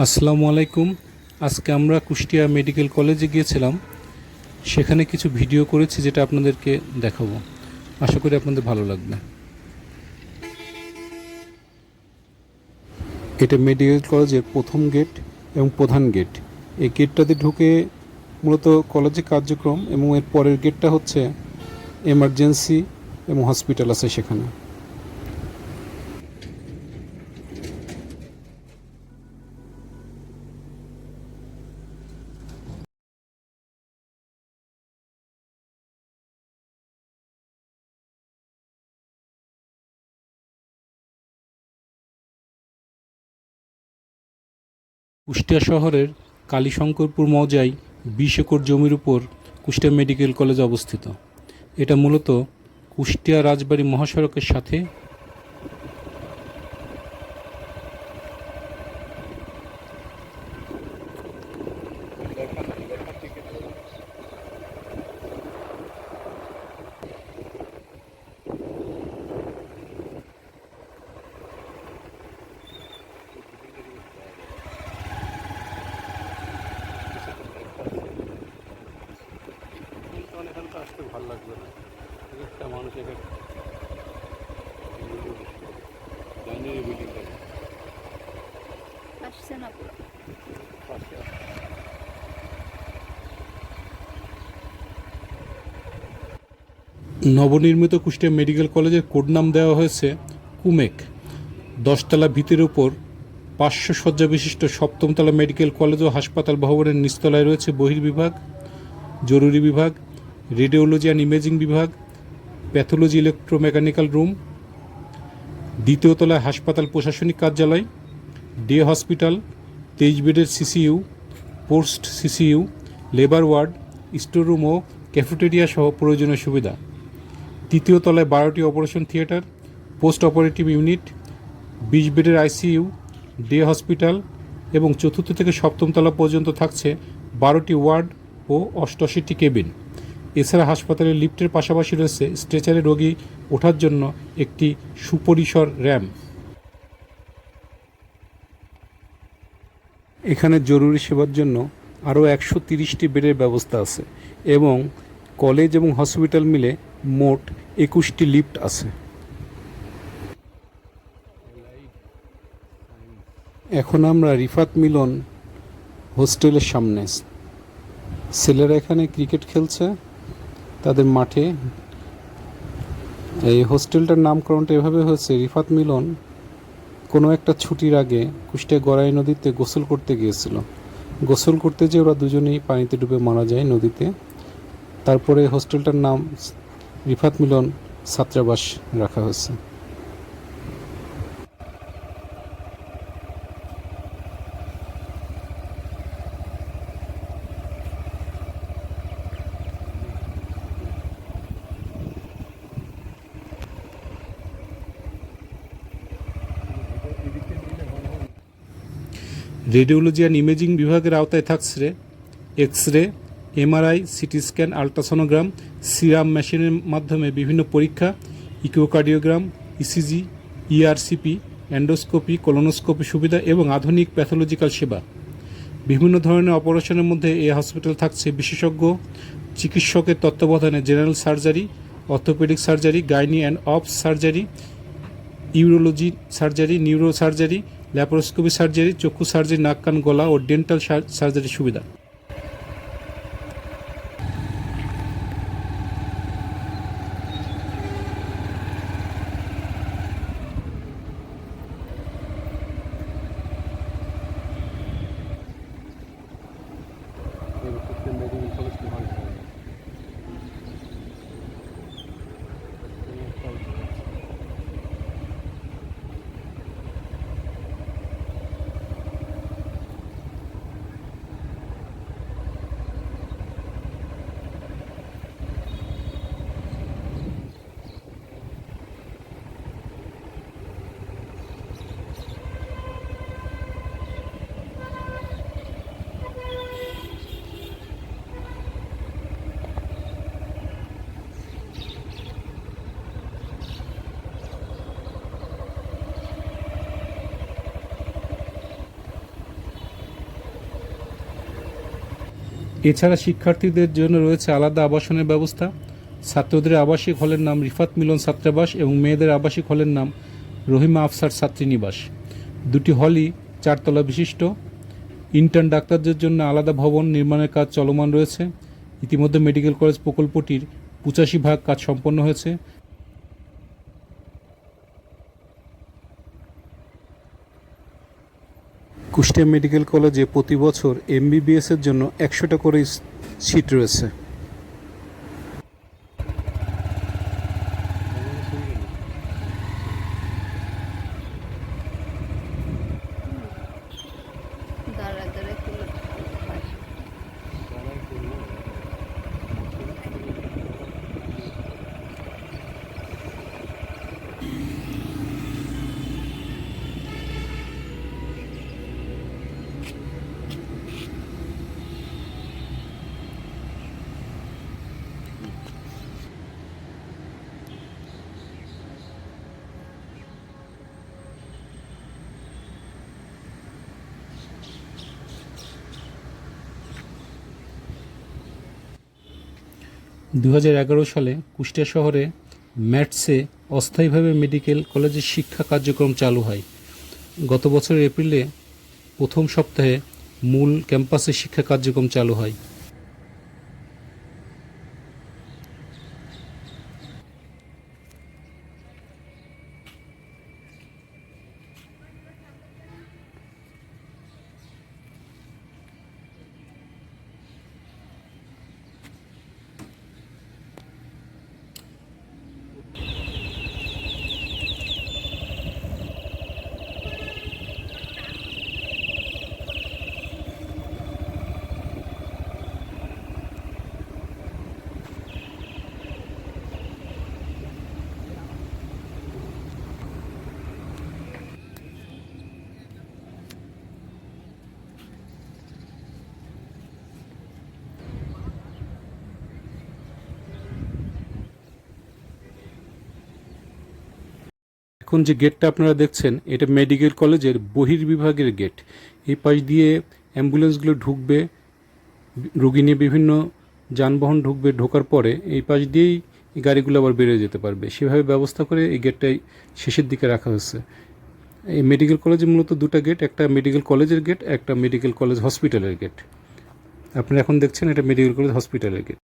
আসসালামু আলাইকুম। আজকে আমরা কুষ্টিয়া মেডিকেল কলেজে গিয়েছিলাম। সেখানে কিছু ভিডিও করেছি যেটা আপনাদেরকে দেখাবো। আশা করি আপনাদের ভালো লাগবে। এটা মেডিকেল কলেজের প্রথম গেট এবং প্রধান গেট। এই গেটটাতে ঢুকে মূলত কলেজের কার্যক্রম, এবং এর পরের গেটটা হচ্ছে এমার্জেন্সি এবং হসপিটাল আছে সেখানে। কুষ্টিয়া শহরের কালীশঙ্করপুর মৌজায় 20 একর জমির উপর কুষ্টিয়া মেডিকেল কলেজ অবস্থিত। এটা মূলত কুষ্টিয়া রাজবাড়ী মহাসড়কের সাথে। আসতে ভালো লাগবে না, একটা মানুষ এখানে আসছে না পুরো পাশে। নবনির্মিত কুষ্টিয়া মেডিকেল কলেজের কোড নাম দেওয়া হয়েছে কুমেক। 10তলা ভিতের উপর 500 শয্যা বিশিষ্ট 7ম তলা মেডিকেল কলেজ ও হাসপাতাল ভবনের নিচতলায় রয়েছে বহির্বিভাগ, জরুরি বিভাগ, রেডিওলজি অ্যান্ড ইমেজিং বিভাগ, প্যাথোলজি ইলেকট্রোমেকানিক্যাল রুম। 2য় তলায় হাসপাতাল প্রশাসনিক কার্যালয়, ডে হসপিটাল, 23 বেডের CCU, post CCU, labour ward, store room ও ক্যাফেটেরিয়া সহ প্রয়োজনীয় সুবিধা। 3য় তলায় 12টি operation theatre, post operative unit, 20 বেডের আইসিইউ, ডে হসপিটাল, এবং 4র্থ থেকে 7ম তলা পর্যন্ত থাকছে 12টি ওয়ার্ড ও 88টি কেবিন। এছাড়া হাসপাতালের লিফটের পাশাপাশি রয়েছে স্ট্রেচারে রোগী ওঠার জন্য একটি সুপরিসর র্যাম্প। এখানে জরুরি সেবার জন্য আরও 130টি বেডের ব্যবস্থা আছে, এবং কলেজ এবং হসপিটাল মিলে মোট 21টি লিফট আছে। এখন আমরা রিফাত মিলন হোস্টেলের সামনে। ছেলেরা এখানে ক্রিকেট খেলছে তাদের মাঠে। এই হোস্টেলটার নামকরণটা এভাবে হয়েছে, রিফাত মিলন কোনো একটা ছুটির আগে কুষ্টিয়া গড়াই নদীতে গোসল করতে গিয়েছিল। গোসল করতে যেয়ে ওরা দুজনেই পানিতে ডুবে মারা যায় নদীতে। তারপরে হোস্টেলটার নাম রিফাত মিলন ছাত্রাবাস রাখা হয়েছে। রেডিওলজি অ্যান্ড ইমেজিং বিভাগের আওতায় থাকছে X ray, MRI, CT scan, ultrasonogram, serum মেশিনের মাধ্যমে বিভিন্ন পরীক্ষা, echocardiogram, ECG, ERCP, endoscopy, colonoscopy সুবিধা এবং আধুনিক প্যাথোলজিক্যাল সেবা। বিভিন্ন ধরনের অপারেশনের মধ্যে এই হসপিটাল থাকছে বিশেষজ্ঞ চিকিৎসকের তত্ত্বাবধানে general surgery, orthopaedic surgery, gynae and obs surgery, urology surgery, neuro surgery, laparoscopy surgery, চক্ষু সার্জারি, নাক কান গলা ও ডেন্টাল সার্জারি সুবিধা। এছাড়া শিক্ষার্থীদের জন্য রয়েছে আলাদা আবাসনের ব্যবস্থা। ছাত্রদের আবাসিক হলের নাম রিফাত মিলন ছাত্রাবাস এবং মেয়েদের আবাসিক হলের নাম রহিমা আফসার ছাত্রীনিবাস। দুটি হলই 4 তলা বিশিষ্ট। ইন্টার্ন ডাক্তারদের জন্য আলাদা ভবন নির্মাণের কাজ চলমান রয়েছে। ইতিমধ্যে মেডিকেল কলেজ প্রকল্পটির 85% কাজ সম্পন্ন হয়েছে। কুষ্টিয়া মেডিকেল কলেজে প্রতি বছর এমবিবিএসের জন্য 100টা করে সিট রয়েছে। দু সালে কুষ্টিয়া শহরে ম্যাটসে অস্থায়ীভাবে মেডিকেল কলেজের শিক্ষা কার্যক্রম চালু হয়। গত বছরের এপ্রিলে প্রথম সপ্তাহে মূল ক্যাম্পাসে শিক্ষা কার্যক্রম চালু হয়। এখন যে গেটটা আপনারা দেখছেন এটা মেডিকেল কলেজের বহির্বিভাগের গেট। এই পাশ দিয়ে অ্যাম্বুলেন্সগুলো ঢুকবে, রোগী নিয়ে বিভিন্ন যানবাহন ঢুকবে, ঢোকার পরে এই পাশ দিয়েই গাড়িগুলো আবার বেরিয়ে যেতে পারবে। সেভাবে ব্যবস্থা করে এই গেটটাই শেষের দিকে রাখা হয়েছে। এই মেডিকেল কলেজে মূলত দুটো গেট, একটা মেডিকেল কলেজের গেট, একটা মেডিকেল কলেজ হসপিটালের গেট। আপনারা এখন দেখছেন এটা মেডিকেল কলেজ হসপিটালের গেট।